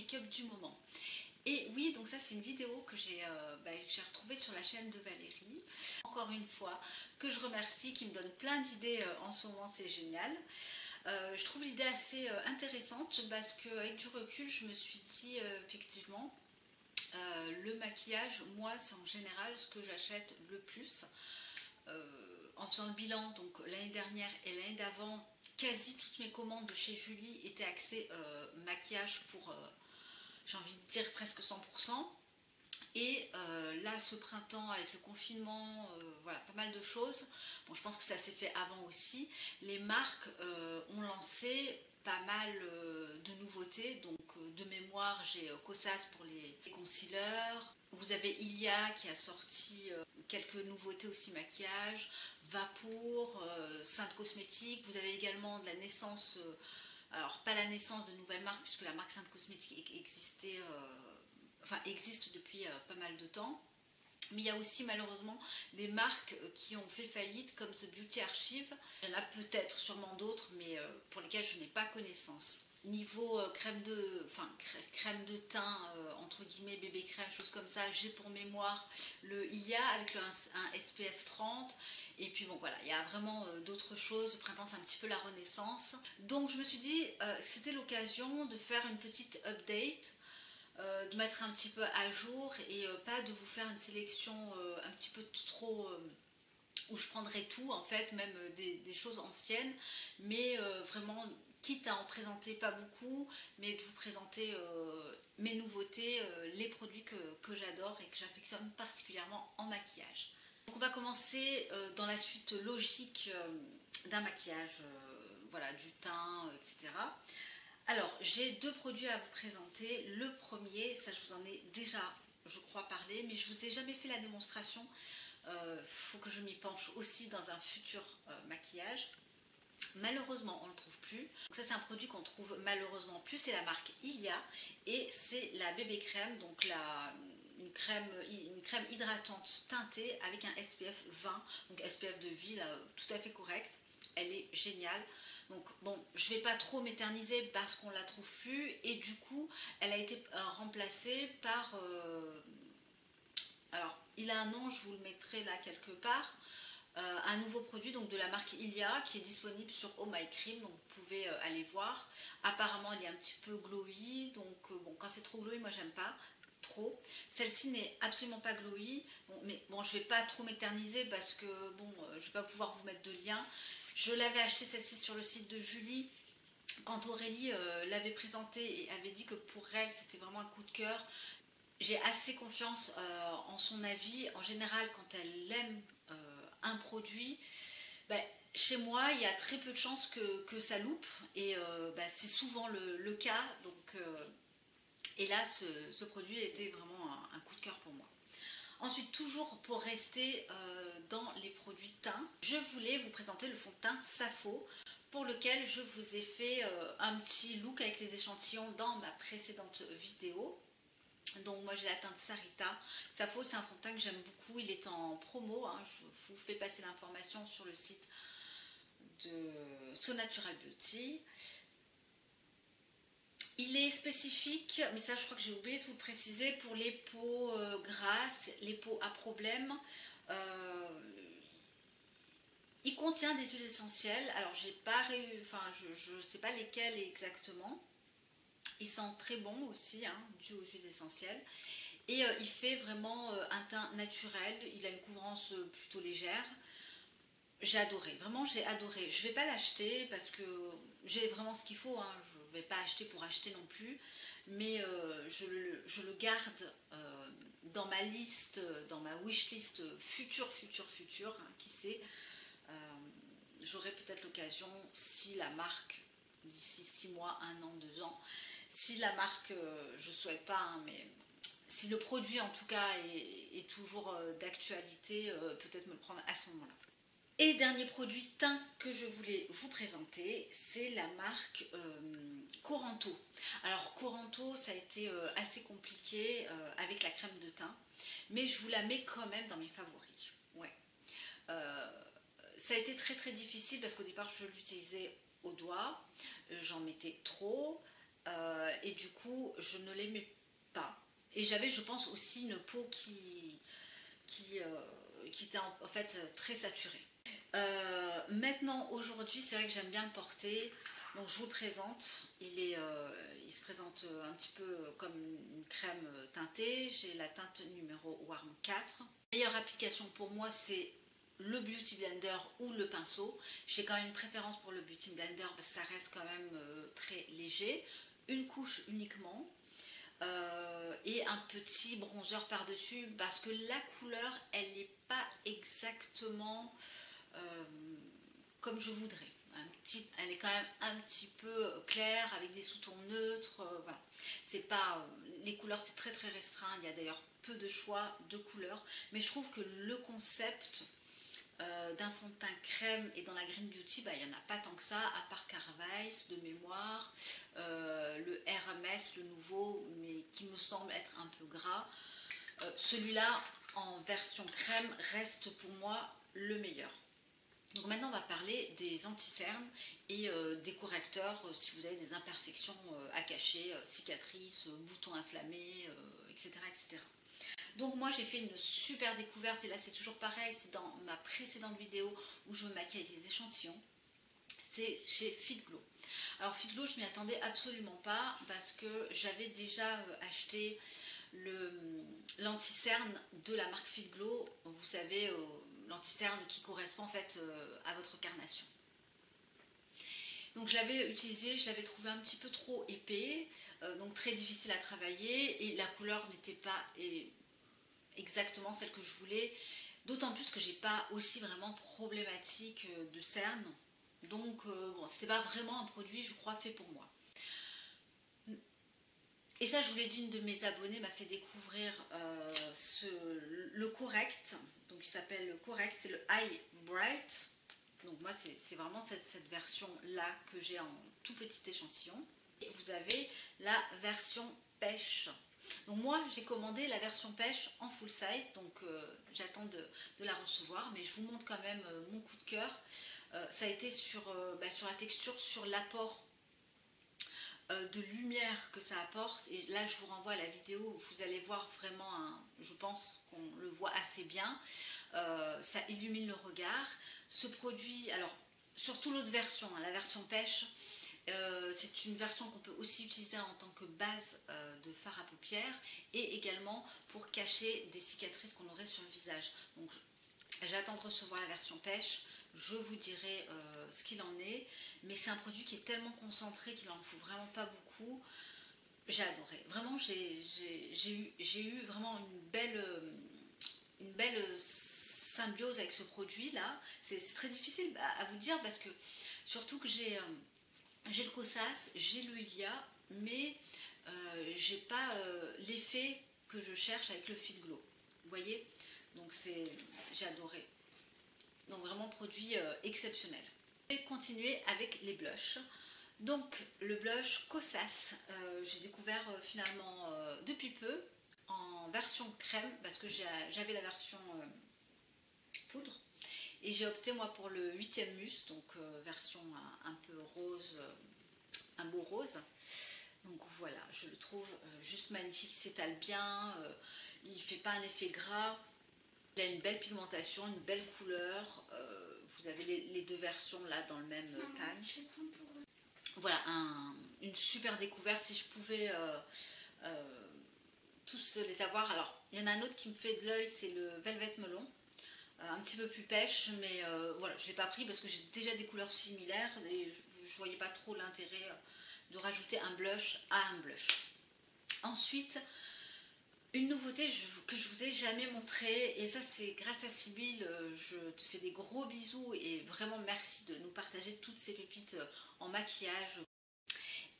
make-up du moment. Et oui, donc ça c'est une vidéo que j'ai retrouvée sur la chaîne de Valérie. Encore une fois, que je remercie, qui me donne plein d'idées en ce moment, c'est génial. Je trouve l'idée assez intéressante parce qu'avec du recul, je me suis dit effectivement, le maquillage, moi c'est en général ce que j'achète le plus. En faisant le bilan, donc l'année dernière et l'année d'avant, quasi toutes mes commandes de chez Julie étaient axées maquillage pour, j'ai envie de dire presque 100%. Et là, ce printemps, avec le confinement, voilà, pas mal de choses. Bon, je pense que ça s'est fait avant aussi. Les marques ont lancé pas mal de nouveautés. Donc, de mémoire, j'ai Kosas pour les concealers. Vous avez Ilia qui a sorti quelques nouveautés aussi maquillage. Vapour, Sainte Cosmétique. Vous avez également de la naissance... alors, pas la naissance de nouvelles marques, puisque la marque Sainte Cosmétique existe depuis pas mal de temps. Mais il y a aussi malheureusement des marques qui ont fait faillite, comme The Beauty Archive. Il y en a peut-être sûrement d'autres, mais pour lesquelles je n'ai pas connaissance. Niveau crème de teint, entre guillemets, bébé crème, choses comme ça, j'ai pour mémoire le Ilia avec un SPF 30. Et puis bon voilà, il y a vraiment d'autres choses. Le printemps c'est un petit peu la renaissance. Donc je me suis dit que c'était l'occasion de faire une petite update, de mettre un petit peu à jour et pas de vous faire une sélection un petit peu trop où je prendrai tout en fait, même des choses anciennes, mais vraiment quitte à en présenter pas beaucoup, mais de vous présenter mes nouveautés, les produits que j'adore et que j'affectionne particulièrement en maquillage. Donc on va commencer dans la suite logique d'un maquillage, voilà, du teint, etc. Alors, j'ai deux produits à vous présenter. Le premier, ça je vous en ai déjà, je crois, parlé, mais je ne vous ai jamais fait la démonstration. Faut que je m'y penche aussi dans un futur maquillage. Malheureusement, on ne le trouve plus. Donc ça, c'est un produit qu'on trouve malheureusement plus. C'est la marque Ilia et c'est la bébé crème, donc une crème hydratante teintée avec un SPF 20, donc SPF de vie, là, tout à fait correct. Elle est géniale. Donc bon, je ne vais pas trop m'éterniser parce qu'on ne la trouve plus et du coup, elle a été remplacée par... alors, il a un nom, je vous le mettrai là quelque part. Un nouveau produit donc de la marque Ilia qui est disponible sur Oh My Cream, donc vous pouvez aller voir. Apparemment, il est un petit peu glowy, donc bon, quand c'est trop glowy, moi j'aime pas trop. Celle-ci n'est absolument pas glowy, bon, mais bon, je vais pas trop m'éterniser parce que bon, je vais pas pouvoir vous mettre de lien. Je l'avais acheté celle-ci sur le site de Julie quand Aurélie l'avait présentée et avait dit que pour elle c'était vraiment un coup de cœur. J'ai assez confiance en son avis. En général, quand elle aime un produit, chez moi il y a très peu de chances que ça loupe et c'est souvent le cas. Donc, et là ce produit était vraiment un coup de cœur pour moi. Ensuite, toujours pour rester dans les produits teint, je voulais vous présenter le fond de teint Safo, pour lequel je vous ai fait un petit look avec les échantillons dans ma précédente vidéo. Donc moi j'ai la teinte Sarita. Safo, c'est un fond de teint que j'aime beaucoup, il est en promo, hein. Je vous fais passer l'information sur le site de So Natural Beauty. Il est spécifique, mais ça je crois que j'ai oublié de vous le préciser, pour les peaux grasses, les peaux à problème. Il contient des huiles essentielles, alors je ne sais pas lesquelles exactement. Il sent très bon aussi, hein, dû aux huiles essentielles. Et il fait vraiment un teint naturel, il a une couvrance plutôt légère. J'ai adoré, vraiment j'ai adoré. Je ne vais pas l'acheter parce que j'ai vraiment ce qu'il faut, hein. Je ne vais pas acheter pour acheter non plus, mais je le garde dans ma liste, dans ma wishlist future, hein, qui sait. J'aurai peut-être l'occasion, si la marque, d'ici 6 mois, 1 an, 2 ans, si la marque, je ne souhaite pas, hein, mais si le produit en tout cas est toujours d'actualité, peut-être me le prendre à ce moment-là. Et dernier produit teint que je voulais vous présenter, c'est la marque Coranto. Alors Coranto, ça a été assez compliqué avec la crème de teint, mais je vous la mets quand même dans mes favoris. Ouais. Ça a été très très difficile parce qu'au départ je l'utilisais au doigt, j'en mettais trop. et du coup je ne l'aimais pas. Et j'avais, je pense, aussi une peau qui était en fait très saturée. Maintenant, aujourd'hui, c'est vrai que j'aime bien le porter. Donc je vous le présente. Il se présente un petit peu comme une crème teintée. J'ai la teinte numéro Warm 4. La meilleure application pour moi, c'est le Beauty Blender ou le pinceau. J'ai quand même une préférence pour le Beauty Blender parce que ça reste quand même très léger. Une couche uniquement. Et un petit bronzer par-dessus parce que la couleur, elle n'est pas exactement comme je voudrais. Elle est quand même un petit peu claire avec des sous-tons neutres. Voilà. C'est pas, les couleurs, c'est très très restreint. Il y a d'ailleurs peu de choix de couleurs. Mais je trouve que le concept d'un fond de teint crème et dans la Green Beauty, bah, il n'y en a pas tant que ça, à part Carvice de mémoire, le RMS, le nouveau, mais qui me semble être un peu gras. Celui-là, en version crème, reste pour moi le meilleur. Donc maintenant, on va parler des anti-cernes et des correcteurs si vous avez des imperfections à cacher, cicatrices, boutons inflammés, etc., etc. Donc moi j'ai fait une super découverte et là c'est toujours pareil, c'est dans ma précédente vidéo où je me maquille avec les échantillons, c'est chez Fit Glow. Alors Fit Glow je m'y attendais absolument pas parce que j'avais déjà acheté l'anti-cerne de la marque Fit Glow, vous savez l'anti-cerne qui correspond en fait à votre carnation. Donc je l'avais utilisé, je l'avais trouvé un petit peu trop épais, donc très difficile à travailler et la couleur n'était pas exactement celle que je voulais, d'autant plus que j'ai pas aussi vraiment problématique de cernes, donc bon, c'était pas vraiment un produit je crois fait pour moi. Et ça je vous l'ai dit, une de mes abonnées m'a fait découvrir le Correct, donc il s'appelle le Correct, c'est le Eye Bright, donc moi c'est vraiment cette version là que j'ai en tout petit échantillon. Et vous avez la version pêche. Donc moi j'ai commandé la version pêche en full size, donc j'attends de la recevoir, mais je vous montre quand même mon coup de cœur. Ça a été sur la texture, sur l'apport de lumière que ça apporte, et là je vous renvoie à la vidéo où vous allez voir vraiment, je pense qu'on le voit assez bien, ça illumine le regard. Ce produit, alors surtout l'autre version, la version pêche, c'est une version qu'on peut aussi utiliser en tant que base de fard à paupières et également pour cacher des cicatrices qu'on aurait sur le visage. Donc j'attends de recevoir la version pêche, je vous dirai ce qu'il en est, mais c'est un produit qui est tellement concentré qu'il n'en faut vraiment pas beaucoup. J'ai adoré, vraiment j'ai eu vraiment une belle symbiose avec ce produit là. C'est très difficile à vous dire parce que surtout que j'ai le Kosas, j'ai le Ilia, mais j'ai pas l'effet que je cherche avec le Fit Glow. Vous voyez, donc j'ai adoré. Donc vraiment produit exceptionnel. Je vais continuer avec les blushs. Donc le blush Kosas, j'ai découvert finalement depuis peu en version crème parce que j'avais la version poudre. Et j'ai opté moi pour le 8e mus, donc version un peu rose, un beau rose. Donc voilà, je le trouve juste magnifique, il s'étale bien, il ne fait pas un effet gras, il a une belle pigmentation, une belle couleur. Vous avez les deux versions là dans le même pan. Voilà, une super découverte. Si je pouvais tous les avoir. Alors, il y en a un autre qui me fait de l'œil, c'est le Velvet Melon. Un petit peu plus pêche, mais voilà, je ne l'ai pas pris parce que j'ai déjà des couleurs similaires et je ne voyais pas trop l'intérêt de rajouter un blush à un blush. Ensuite, une nouveauté que je vous ai jamais montrée, et ça c'est grâce à Sybille, je te fais des gros bisous et vraiment merci de nous partager toutes ces pépites en maquillage.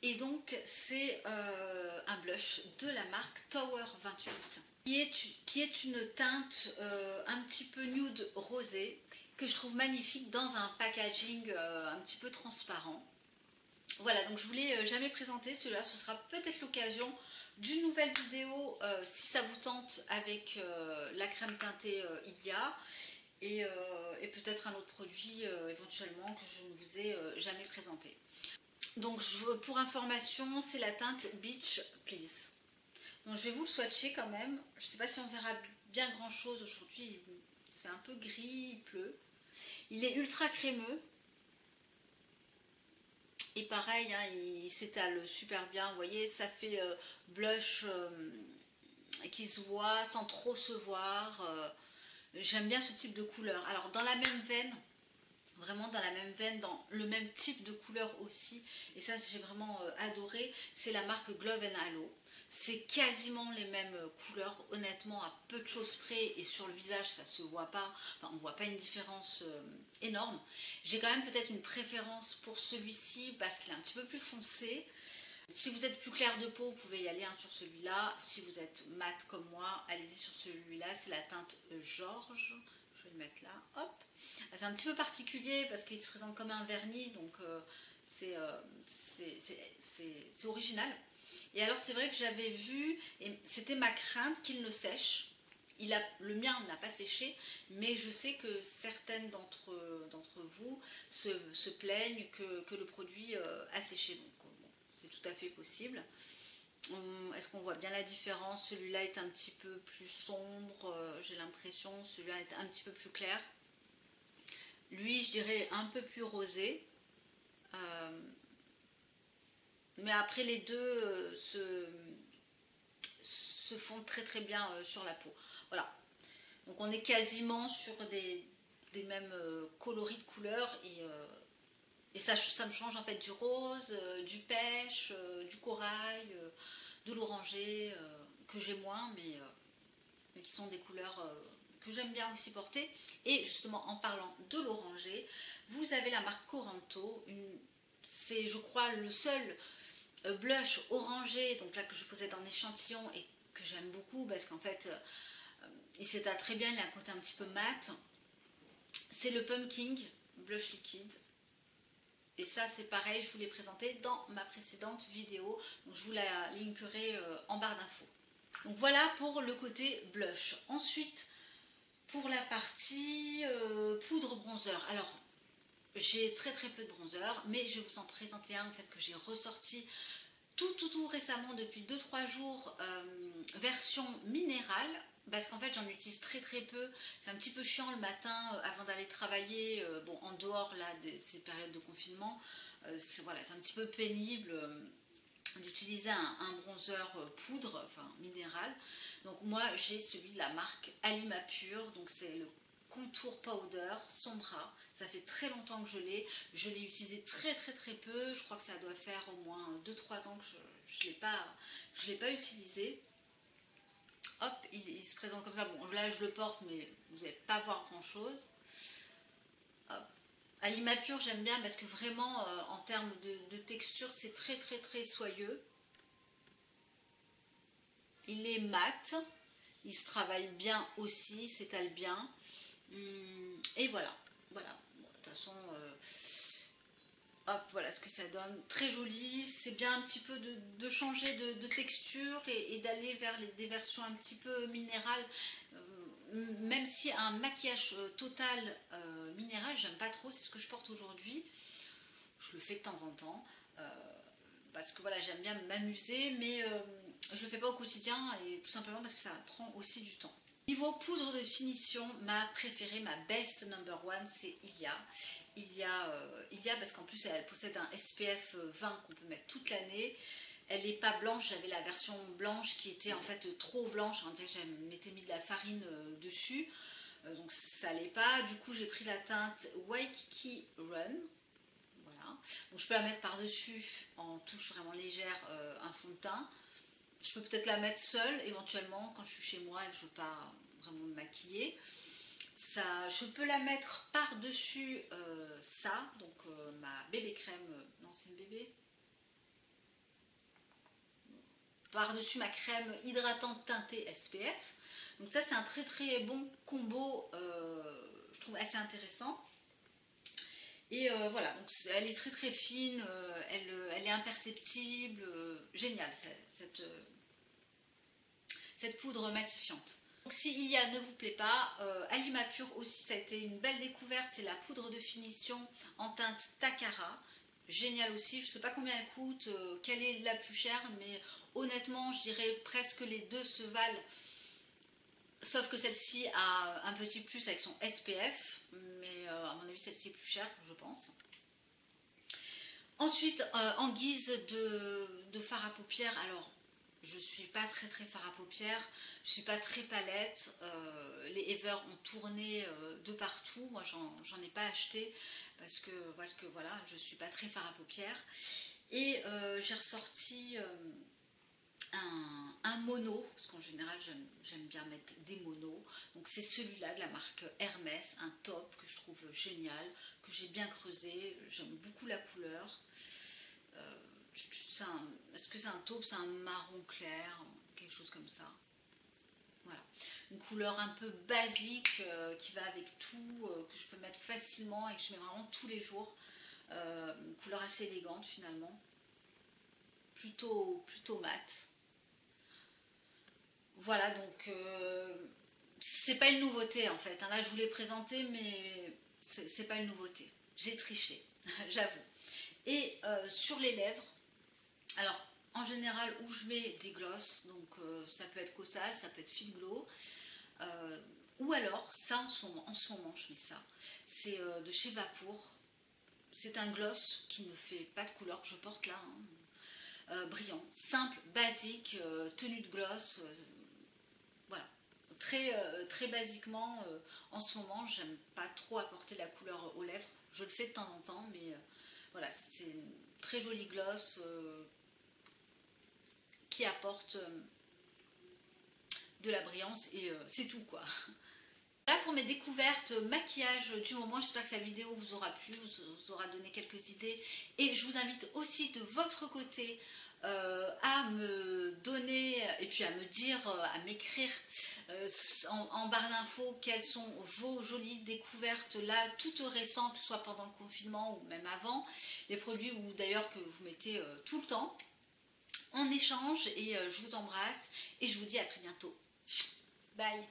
Et donc c'est un blush de la marque Tower 28 qui est une teinte un petit peu nude rosé que je trouve magnifique dans un packaging un petit peu transparent. Voilà, donc je voulais jamais présenter celui-là, ce sera peut-être l'occasion d'une nouvelle vidéo si ça vous tente avec la crème teintée Ilia et peut-être un autre produit éventuellement que je ne vous ai jamais présenté. Donc pour information, c'est la teinte Beach Please. Donc je vais vous le swatcher quand même. Je ne sais pas si on verra bien grand chose aujourd'hui. Il fait un peu gris, il pleut. Il est ultra crémeux. Et pareil, hein, il s'étale super bien. Vous voyez, ça fait blush qui se voit sans trop se voir. J'aime bien ce type de couleur. Alors dans la même veine, vraiment dans la même veine, dans le même type de couleur aussi, et ça j'ai vraiment adoré, c'est la marque Glove & Halo. C'est quasiment les mêmes couleurs, honnêtement, à peu de choses près, et sur le visage ça se voit pas, enfin, on voit pas une différence énorme. J'ai quand même peut-être une préférence pour celui-ci parce qu'il est un petit peu plus foncé. Si vous êtes plus clair de peau, vous pouvez y aller sur celui-là. Si vous êtes mat comme moi, allez-y sur celui-là, c'est la teinte George. Je vais le mettre là, hop. C'est un petit peu particulier parce qu'il se présente comme un vernis, donc c'est original. Et alors c'est vrai que j'avais vu, et c'était ma crainte qu'il ne sèche. Le mien n'a pas séché, mais je sais que certaines d'entre vous se plaignent que le produit a séché. Donc bon, c'est tout à fait possible. Est-ce qu'on voit bien la différence? Celui-là est un petit peu plus sombre, j'ai l'impression. Celui-là est un petit peu plus clair. Lui, je dirais un peu plus rosé. Mais après, les deux se font très très bien sur la peau. Voilà. Donc on est quasiment sur des mêmes coloris de couleurs. Et ça me change en fait du rose, du pêche, du corail, de l'oranger, que j'ai moins, mais qui sont des couleurs que j'aime bien aussi porter. Et justement, en parlant de l'oranger, vous avez la marque Coranto. C'est, je crois, le seul blush orangé, donc là que je possède en échantillon et que j'aime beaucoup parce qu'en fait, il s'étale très bien, il a un côté un petit peu mat. C'est le Pumpkin Blush Liquide. Et ça, c'est pareil, je vous l'ai présenté dans ma précédente vidéo. Donc je vous la linkerai en barre d'infos. Donc voilà pour le côté blush. Ensuite, pour la partie poudre bronzer. Alors, j'ai très très peu de bronzer, mais je vais vous en présenter un en fait, que j'ai ressorti tout récemment, depuis 2-3 jours, version minérale. Parce qu'en fait j'en utilise très très peu, c'est un petit peu chiant le matin avant d'aller travailler, bon en dehors là de ces périodes de confinement, voilà, c'est un petit peu pénible d'utiliser un bronzer poudre, enfin minéral. Donc moi j'ai celui de la marque Alima Pure, donc c'est le Contour Powder Sombra. Ça fait très longtemps que je l'ai utilisé très peu, je crois que ça doit faire au moins 2-3 ans que je l'ai pas utilisé. Hop, il se présente comme ça. Bon, là je le porte, mais vous n'allez pas voir grand chose. Alima Pure, j'aime bien parce que vraiment, en termes de texture, c'est très soyeux. Il est mat, il se travaille bien aussi, s'étale bien. Et voilà. Bon, de toute façon, hop, voilà ce que ça donne. Très joli, c'est bien un petit peu de changer de texture et d'aller vers des versions un petit peu minérales. Même si un maquillage total minéral, j'aime pas trop, c'est ce que je porte aujourd'hui. Je le fais de temps en temps. Parce que voilà, j'aime bien m'amuser, mais je le fais pas au quotidien, et tout simplement parce que ça prend aussi du temps. Niveau poudre de finition, ma préférée, ma best number one, c'est Ilia. Ilia parce qu'en plus elle possède un SPF 20 qu'on peut mettre toute l'année. Elle n'est pas blanche, j'avais la version blanche qui était en fait trop blanche, on dirait que je m'étais mis de la farine dessus, donc ça n'allait pas. Du coup j'ai pris la teinte Waikiki Run. Voilà. Donc je peux la mettre par-dessus en touche vraiment légère, un fond de teint. Je peux peut-être la mettre seule éventuellement quand je suis chez moi et que je ne veux pas vraiment me maquiller. Ça, je peux la mettre par-dessus ça, donc ma bébé crème, non c'est une bébé, par-dessus ma crème hydratante teintée SPF. Donc ça c'est un très bon combo, je trouve assez intéressant. Et voilà, donc elle est très fine, elle est imperceptible, géniale cette poudre matifiante. Donc si Ilia ne vous plaît pas, Alima Pure aussi, ça a été une belle découverte, c'est la poudre de finition en teinte Takara. géniale aussi. Je ne sais pas combien elle coûte, quelle est la plus chère, mais honnêtement, je dirais presque les deux se valent. Sauf que celle-ci a un petit plus avec son SPF, mais à mon avis, celle-ci est plus chère, je pense. Ensuite, en guise de fard à paupières, alors je suis pas très fard à paupières, je suis pas très palette, les Ever ont tourné de partout, moi j'en ai pas acheté parce que voilà, je suis pas très fard à paupières. Et j'ai ressorti un mono, parce qu'en général j'aime bien mettre des monos. Donc c'est celui-là de la marque Hermès, un top que je trouve génial, que j'ai bien creusé, j'aime beaucoup la couleur. Est-ce que c'est un taupe, c'est un marron clair, quelque chose comme ça. Voilà, une couleur un peu basique qui va avec tout, que je peux mettre facilement et que je mets vraiment tous les jours. Une couleur assez élégante finalement, plutôt mat. Voilà, donc c'est pas une nouveauté en fait. Là je vous l'ai présenté, mais c'est pas une nouveauté. J'ai triché, j'avoue. Et sur les lèvres, alors en général où je mets des glosses, donc ça peut être Kosas, ça peut être Fit Glow, ou alors ça en ce moment je mets ça, c'est de chez Vapour. C'est un gloss qui ne fait pas de couleur, que je porte là, hein. Brillant, simple, basique, tenue de gloss, voilà. Très basiquement, en ce moment, j'aime pas trop apporter la couleur aux lèvres. Je le fais de temps en temps, mais voilà, c'est une très jolie gloss qui apporte de la brillance et c'est tout quoi. Voilà pour mes découvertes maquillage du moment. J'espère que cette vidéo vous aura plu, vous aura donné quelques idées. Et je vous invite aussi de votre côté à me donner et puis à me dire, à m'écrire en barre d'infos quelles sont vos jolies découvertes là, toutes récentes, que ce soit pendant le confinement ou même avant. Les produits ou d'ailleurs que vous mettez tout le temps. On échange et je vous embrasse et je vous dis à très bientôt. Bye.